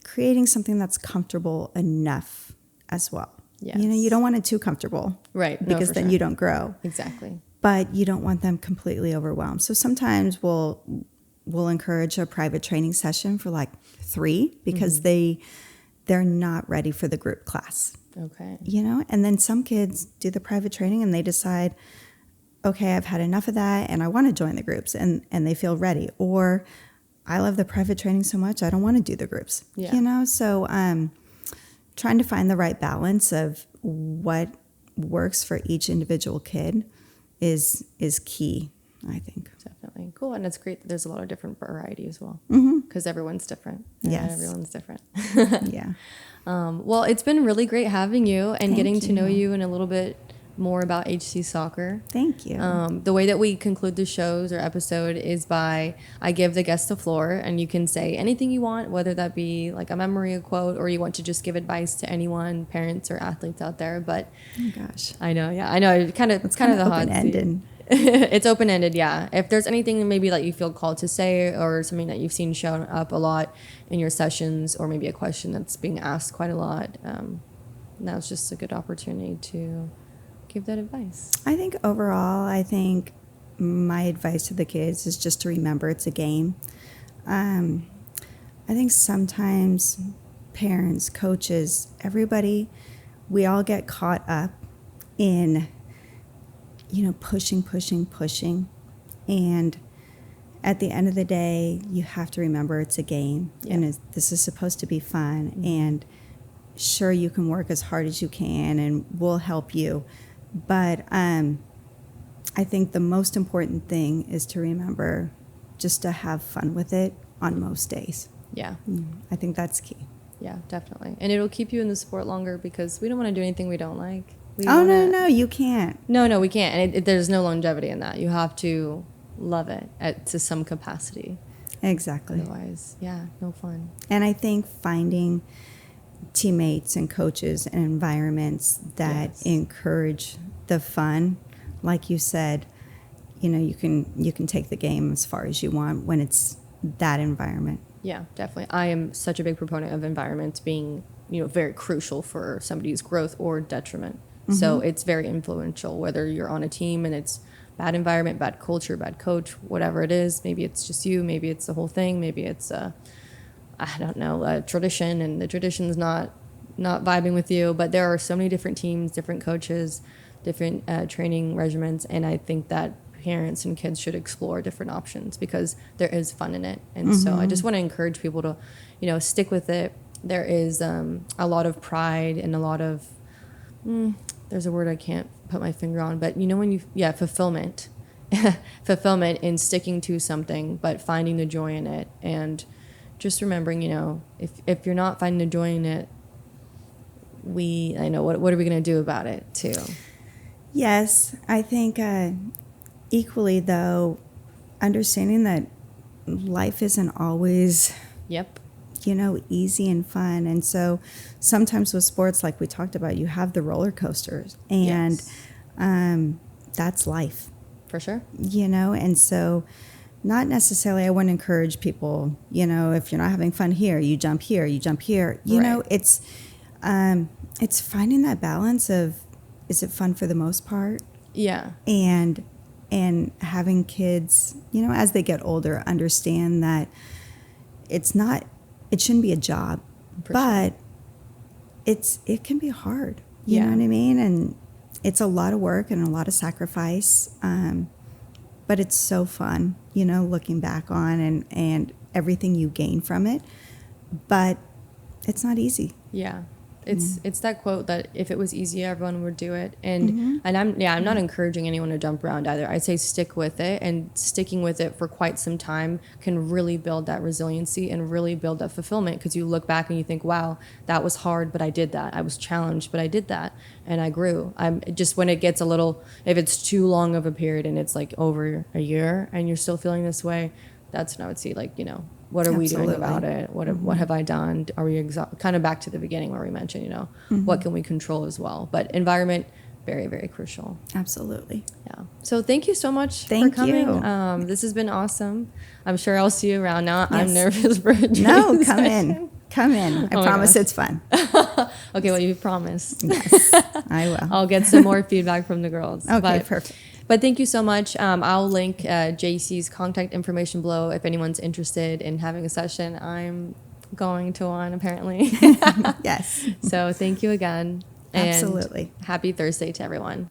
creating something that's comfortable enough as well. Yes. You don't want it too comfortable. Right. Because then you don't grow. Exactly. But you don't want them completely overwhelmed. So sometimes we'll encourage a private training session for like 3 because they're not ready for the group class. Okay. And then some kids do the private training and they decide, okay, I've had enough of that and I want to join the groups and they feel ready. Or I love the private training so much, I don't want to do the groups. Yeah. So trying to find the right balance of what works for each individual kid is key, I think. Definitely. Cool. And it's great that there's a lot of different variety as well. Because everyone's different. Yes. Everyone's different. Yeah. Well, it's been really great having you and getting to know you and a little bit more about HC soccer. Thank you. The way that we conclude the shows or episode is by I give the guest the floor and you can say anything you want, whether that be like a memory, a quote, or you want to just give advice to anyone, parents or athletes out there. But oh gosh, I know, it's kind of the hot seat. It's open-ended, yeah. If there's anything maybe that you feel called to say or something that you've seen shown up a lot in your sessions or maybe a question that's being asked quite a lot, now's just a good opportunity to give that advice. I think overall, my advice to the kids is just to remember it's a game. I think sometimes parents, coaches, everybody, we all get caught up in pushing. And at the end of the day, you have to remember it's a game. Yeah. And this is supposed to be fun. And sure, you can work as hard as you can and we'll help you. But I think the most important thing is to remember just to have fun with it on most days. Yeah. I think that's key. Yeah, definitely. And it'll keep you in the sport longer because we don't want to do anything we don't like. No, you can't. No, we can't. And there's no longevity in that. You have to love it to some capacity. Exactly. Otherwise, no fun. And I think finding teammates and coaches and environments that encourage the fun, like you said, you can take the game as far as you want when it's that environment. Yeah, definitely. I am such a big proponent of environments being, very crucial for somebody's growth or detriment. So it's very influential, whether you're on a team and it's bad environment, bad culture, bad coach, whatever it is. Maybe it's just you, maybe it's the whole thing, maybe it's a tradition and the tradition's not vibing with you. But there are so many different teams, different coaches, different training regimens, and I think that parents and kids should explore different options because there is fun in it. And so I just want to encourage people to, stick with it. There is a lot of pride and a lot of there's a word I can't put my finger on, but fulfillment in sticking to something, but finding the joy in it. And just remembering, if you're not finding the joy in it, what are we going to do about it too? Yes, I think equally though, understanding that life isn't always, Yep. easy and fun. And so sometimes with sports, like we talked about, you have the roller coasters, and Yes. that's life, For sure. and so not necessarily, I wouldn't encourage people, if you're not having fun here, you jump here, you jump here. Right. It's finding that balance of, is it fun for the most part? Yeah. And having kids, as they get older, understand that it shouldn't be a job, For but it can be hard. You Yeah. know what I mean? And it's a lot of work and a lot of sacrifice. But it's so fun, looking back on and everything you gain from it. But it's not easy. Yeah. It's that quote that if it was easy, everyone would do it. And I'm not encouraging anyone to jump around either. I say stick with it, and sticking with it for quite some time can really build that resiliency and really build that fulfillment, because you look back and you think, wow, that was hard, but I did that. I was challenged, but I did that, and I grew. I'm just, when it gets if it's too long of a period and it's like over a year and you're still feeling this way, that's when I would see, like, what are we doing about it? What have I done? Are we kind of back to the beginning where we mentioned, what can we control as well? But environment, very, very crucial. Absolutely. Yeah. So thank you so much Thank for coming. you. This has been awesome. I'm sure I'll see you around now. Yes. I'm nervous for a No, drink come session. in. Come in. I Oh my promise gosh. it's fun. Okay, well, you promised. Yes, I will. I'll get some more feedback from the girls. Okay, perfect. But thank you so much. I'll link JC's contact information below if anyone's interested in having a session. I'm going to one, apparently. Yes. So thank you again. And Absolutely. happy Thursday to everyone.